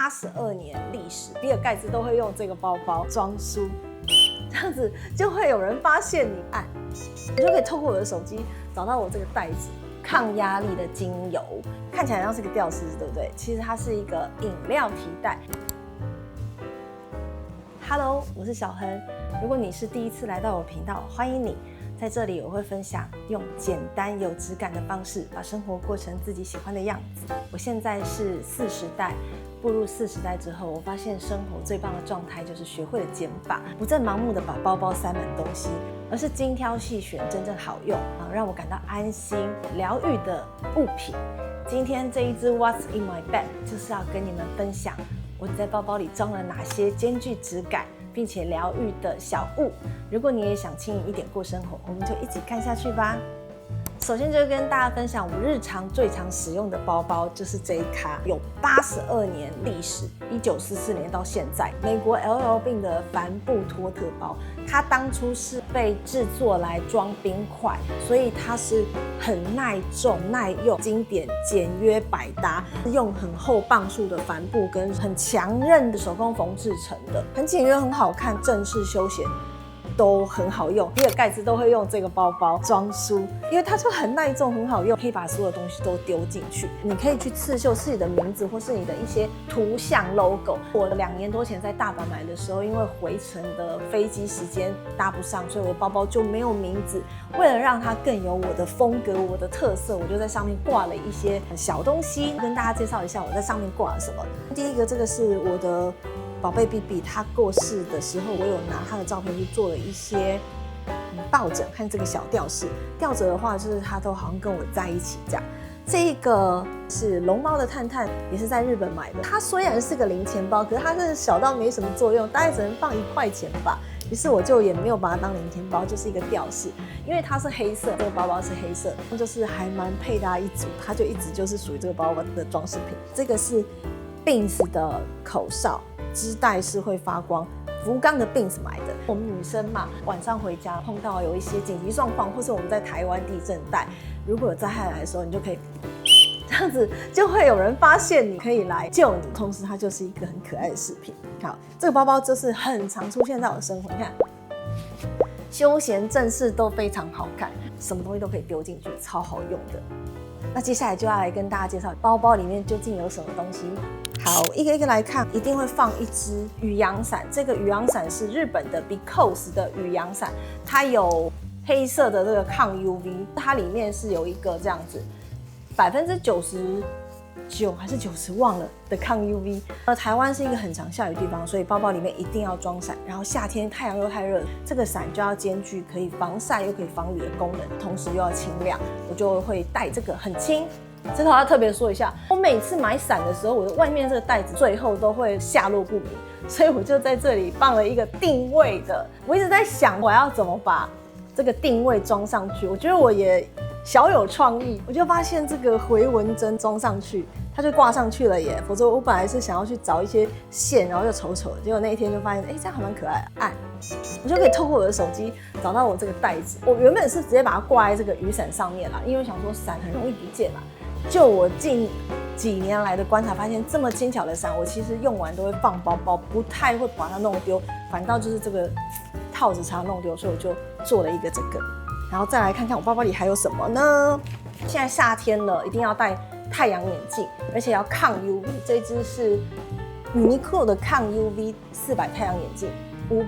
82年歷史，比爾蓋茨都會用這個包包裝書，這樣子就會有人發現你按，你就可以透過我的手機找到我這個袋子，抗壓力的精油，看起来像是個吊飾，對不對？其實它是一個飲料提袋。Hello， 我是小亨。如果你是第一次來到我頻道，歡迎你。在這裡我會分享用簡單有質感的方式，把生活過成自己喜歡的樣子。我現在是40代，步入40代之後，我發現生活最棒的狀態就是學會了減法，不再盲目的把包包塞滿東西，而是精挑細選真正好用讓我感到安心、療癒的物品。今天這一支 What's in my bag 就是要跟你們分享我在包包裡裝了哪些兼具質感並且療癒的小物。如果你也想輕盈一點過生活，我们就一起看下去吧。首先就跟大家分享我日常最常使用的包包，就是這一卡，有82年歷史，1944年到現在，美國 LL Bean 的帆布托特包。它当初是被制作來裝冰塊，所以它是很耐重、耐用、经典、簡約、百搭，用很厚磅数的帆布跟很强韧的手工缝制成的，很简约、很好看，正式休閒都很好用。比尔蓋茨都會用這個包包裝書，因為它就很耐重、很好用，可以把所有東西都丟進去。你可以去刺繡自己的名字或是你的一些圖像 logo。我2年多前在大阪買的時候，因為回程的飛機時間搭不上，所以我的包包就沒有名字。為了讓它更有我的風格、我的特色，我就在上面掛了一些小東西，跟大家介紹一下我在上面掛了什麼。第一個，這個是我的寶貝 BB， 他過世的時候，我有拿他的照片去做了一些抱枕，看這個小吊飾。吊着的話，就是他都好像跟我在一起這樣。這個是龍貓的探探，也是在日本買的。它雖然是個零錢包，可是它是小到沒什麼作用，大概只能放1塊錢吧。於是我就也沒有把它當零錢包，就是一個吊飾。因為它是黑色，這個包包是黑色，就是還蠻配搭一組。它就一直就是屬於這個包包的裝飾品。這個是 Beams 的口哨。織帶是會發光，福岡的 Beams 買的。我們女生嘛，晚上回家碰到有一些緊急狀況，或是我們在台灣地震帶，如果有災害來的時候，你就可以這樣子，就會有人發現你，可以來救你。同時，它就是一個很可愛的飾品。好，這個包包就是很常出現在我的生活。你看，休閒正式都非常好看，什麼東西都可以丟進去，超好用的。那接下來就要來跟大家介紹包包裡面究竟有什麼東西。好，一個一個來看，一定會放一支雨陽傘。這個雨陽傘是日本的 Because 的雨陽傘，它有黑色的這個抗 UV， 它裡面是有一個這樣子99%還是90%忘了的抗 UV。台灣是一個很常下雨的地方，所以包包裡面一定要裝傘。然後夏天太陽又太熱，這個傘就要兼具可以防曬又可以防雨的功能，同時又要輕量。我就會帶這個，很輕。這個我要特別說一下，我每次買傘的時候，我的外面這個袋子最後都會下落不明，所以我就在這裡放了一個定位的。我一直在想我要怎麼把這個定位裝上去，我覺得我也小有創意，我就發現這個回紋針裝上去，它就掛上去了耶。否則我本來是想要去找一些線，然後就醜醜的，結果那一天就發現，哎，這樣還蠻可愛的。按，我就可以透過我的手機找到我這個袋子。我原本是直接把它掛在這個雨傘上面啦，因為我想說傘很容易不見嘛。就我近幾年來的觀察，發現這麼輕巧的傘，我其實用完都會放包包，不太會把它弄丟，反倒就是這個套子常弄丟，所以我就做了一個這個。然後再來看看我包包裡還有什麼呢？現在夏天了，一定要戴太陽眼鏡，而且要抗 UV。這支是 Uniqlo 的抗 UV 400太陽眼鏡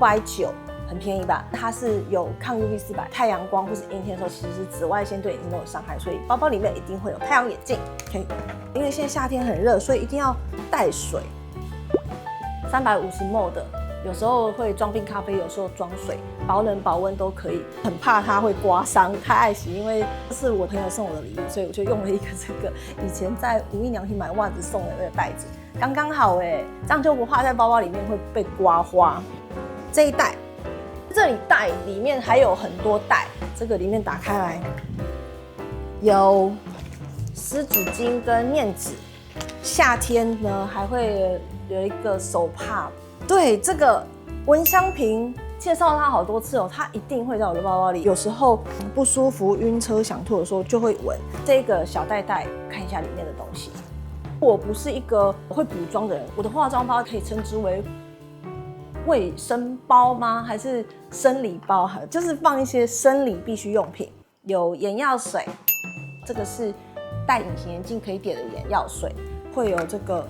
，590。很便宜吧？它是有抗 UV 400，太陽光或是陰天的時候，其實是紫外線对眼睛都有傷害，所以包包裡面一定會有太陽眼鏡。OK， 因為現在夏天很熱，所以一定要帶水。350ml 的，有時候會裝冰咖啡，有時候裝水，保冷保溫都可以。很怕它會刮傷，太愛惜，因為這是我朋友送我的禮物，所以我就用了一個這個。以前在無印良品買襪子送的那個袋子，剛剛好哎，這樣就不怕在包包裡面會被刮花。這一袋。這裡袋裡面還有很多袋，這個裡面打開來有濕紙巾跟面紙，夏天呢還會有一個手帕。對，這個蚊香瓶介紹它好多次哦，它一定會在我的包包裡。有時候不舒服、暈車、想吐的時候就會聞這個小袋袋，看一下裡面的東西。我不是一個會補妝的人，我的化妝包可以稱之為衛生包嗎？還是生理包？就是放一些生理必需用品，有眼藥水，這個是戴隱形眼鏡可以點的眼藥水，會有這個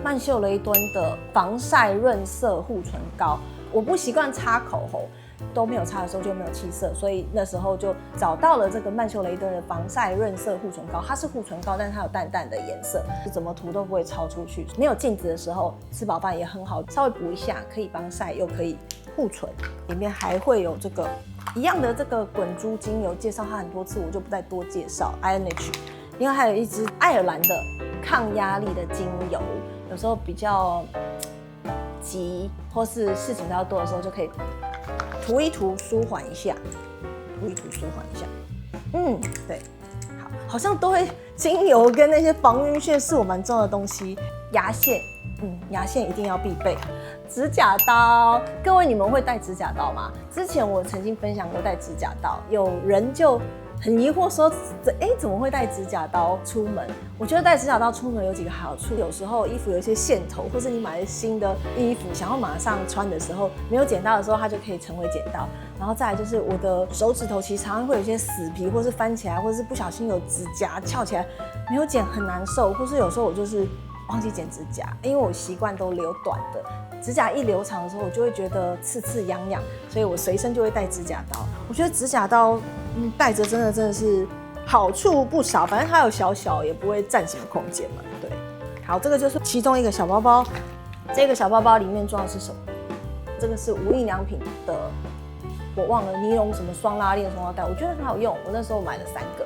曼秀雷敦的防曬潤色護唇膏。我不習慣擦口紅，都沒有擦的時候就沒有氣色，所以那時候就找到了這個曼秀雷敦的防曬潤色護唇膏。它是護唇膏，但是它有淡淡的顏色，怎麼涂都不會超出去。没有鏡子的时候，吃飽飯也很好，稍微補一下，可以防曬又可以護唇。裡面還會有這個一樣的這個滾珠精油，介紹它很多次，我就不再多介紹。INH， 另外還有一支愛爾蘭的抗壓力的精油，有時候比較急或是事情比較多的时候，就可以涂一涂，舒緩一下，涂一涂，舒緩一下。对，好像都会精油跟那些防暈眩是我蠻重要的東西。牙線，牙線一定要必備。指甲刀，各位你們會带指甲刀嗎？之前我曾經分享過带指甲刀，有人就很疑惑說，怎麼會带指甲刀出門？我覺得带指甲刀出门有幾個好處，有時候衣服有一些線頭，或是你買了新的衣服想要馬上穿的時候，沒有剪刀的時候，它就可以成為剪刀。然後再來就是我的手指頭其實常常會有一些死皮，或是翻起来，或是不小心有指甲翹起來，沒有剪很難受，或是有時候我就是忘記剪指甲，因為我習慣都留短的。指甲一留長的时候，我就會覺得刺刺癢癢，所以我隨身就會帶指甲刀。我覺得指甲刀帶着真的是好處不少，反正它有小小也不會佔什麼空間嘛。对，好，這個就是其中一個小包包。這個小包包裡面裝的是什麼？這個是無印良品的，我忘了尼龍什麼雙拉鏈双腰帶，我覺得很好用。我那時候買了3個，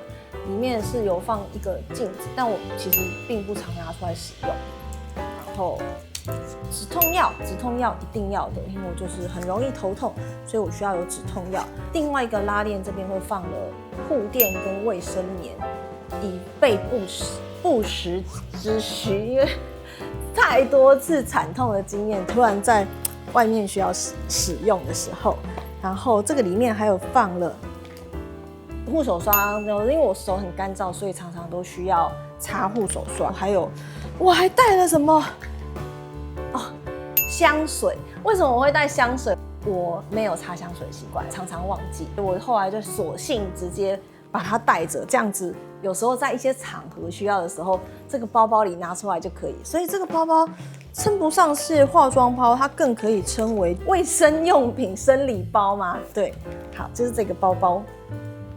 裡面是有放一個鏡子，但我其實並不常拿出来使用。然後止痛药一定要的，因為我就是很容易頭痛，所以我需要有止痛药。另外一個拉鏈這邊會放了護墊跟衛生棉，以備不時之需。因為太多次慘痛的經驗，突然在外面需要使用的時候，然後這個裡面還有放了護手霜，因為我手很乾燥，所以常常都需要擦護手霜。還有我還帶了什麼？香水。為什麼我會帶香水？我沒有擦香水的習慣，常常忘記。我後來就索性直接把它帶着，這樣子有時候在一些場合需要的時候，這個包包裡拿出來就可以。所以這個包包稱不上是化妝包，它更可以稱為衛生用品生理包嗎？對，好，就是這個包包。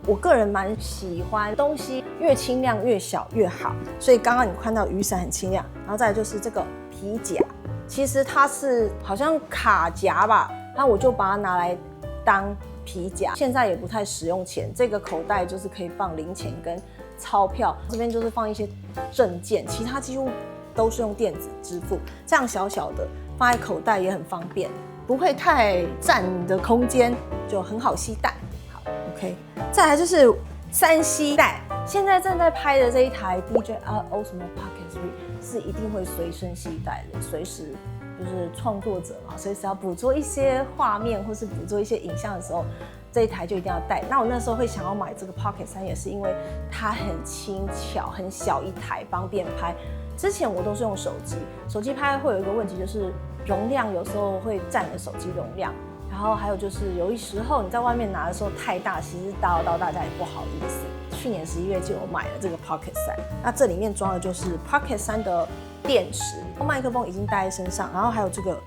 我個人蠻喜歡東西越輕量越小越好，所以剛剛你看到雨傘很輕量，然後再來就是這個皮夾。其實它是好像卡夾吧，那我就把它拿來當皮夾。現在也不太使用錢，這個口袋就是可以放零錢跟鈔票，這邊就是放一些證件，其他幾乎都是用電子支付。這樣小小的放在口袋也很方便，不会太佔你的空間，就很好攜帶。好 ，OK， 再來就是3C 帶。現在正在拍的這一台 DJI Osmo Pocket 3是一定會隨身攜帶的，隨時就是創作者嘛，隨時要捕捉一些畫面或是捕捉一些影像的時候，這一台就一定要帶。那我那時候會想要買這個 Pocket 3，也是因為它很輕巧，很小一台，方便拍。之前我都是用手机，手機拍会有一個問題，就是容量有時候會佔了手機容量。然後還有就是有一時候你在外面拿的時候太大，其實打擾到大家也不好意思。去年11月就有買了這個 Pocket 3，那這裡面裝的就是 Pocket 3的電池，麥克風已經帶在身上，然後還有這個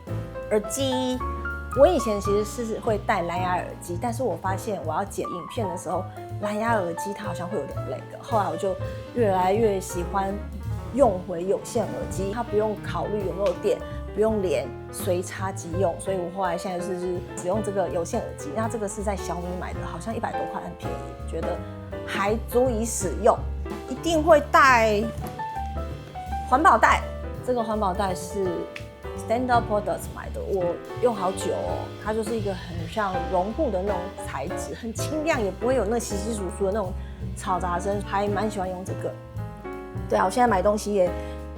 耳機。我以前其實是會戴藍牙耳機，但是我發現我要剪影片的時候，藍牙耳機它好像会有點lag。後來我就越来越喜歡用回有線耳機，它不用考慮有沒有電，不用連，隨插即用，所以我後來現在就是只用這個有線耳機。那這個是在小米買的，好像100多塊，很便宜，覺得還足以使用。一定會帶環保袋，這個環保袋是 Stand Up Products 買的，我用好久哦。它就是一個很像绒布的那種材質，很輕量，也不會有那稀稀疏疏的那種嘈雜聲，還蠻喜歡用這個。對啊，我現在買東西也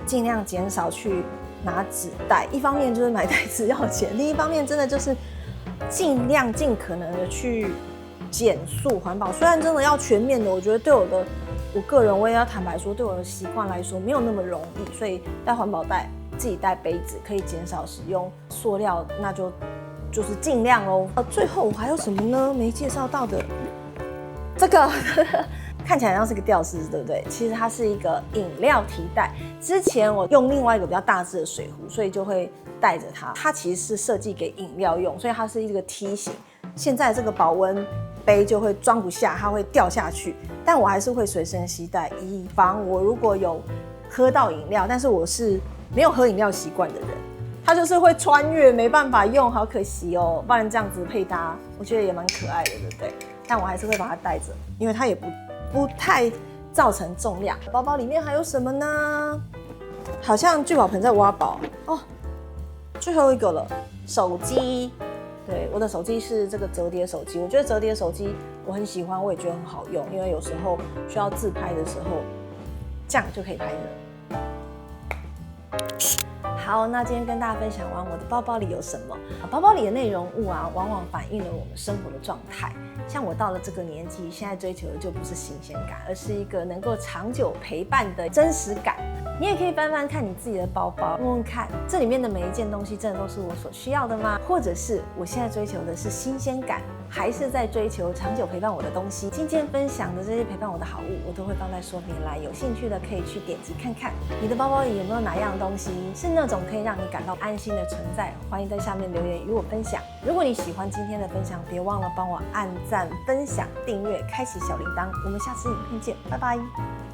盡量減少去拿紙袋，一方面就是買袋子要錢，另一方面真的就是盡量盡可能的去減塑環保。雖然真的要全面的，我覺得對我的我個人我也要坦白說，對我的習慣來說沒有那麼容易，所以帶環保袋，自己帶杯子，可以減少使用塑料，那就是盡量哦。最後我還有什麼呢？沒介紹到的，這個看起來像是個吊飾，對不對？其實它是一個飲料提袋。之前我用另外一個比較大隻的水壺，所以就會帶着它。它其實是設計給飲料用，所以它是一個梯形。現在這個保溫杯就會裝不下，它會掉下去。但我還是會隨身攜帶，以防我如果有喝到飲料，但是我是沒有喝飲料習慣的人，它就是會穿越，沒辦法用，好可惜哦。不然這樣子配搭，我覺得也蠻可愛的，對不對？但我還是會把它帶着，因為它也不太造成重量。包包裡面還有什麼呢？好像聚寶盆在挖寶哦。最後一個了，手機。對，我的手機是這個折疊手機，我覺得折疊手機我很喜歡，我也覺得很好用，因為有时候需要自拍的时候，這樣就可以拍了。好，那今天跟大家分享完我的包包裡有什麼。包包裡的內容物啊，往往反映了我們生活的狀態。像我到了這個年紀，現在追求的就不是新鮮感，而是一個能夠長久陪伴的真實感。你也可以翻翻看你自己的包包，問問看這裡面的每一件東西真的都是我所需要的嗎？或者是我現在追求的是新鮮感，還是在追求長久陪伴我的東西？今天分享的這些陪伴我的好物，我都會放在說明欄，有興趣的可以去點擊看看。你的包包裡有沒有哪樣東西是那種可以讓你感到安心的存在？歡迎在下面留言與我分享。如果你喜歡今天的分享，別忘了幫我按讚、分享、訂閱、開啟小鈴鐺。我們下次影片見，拜拜。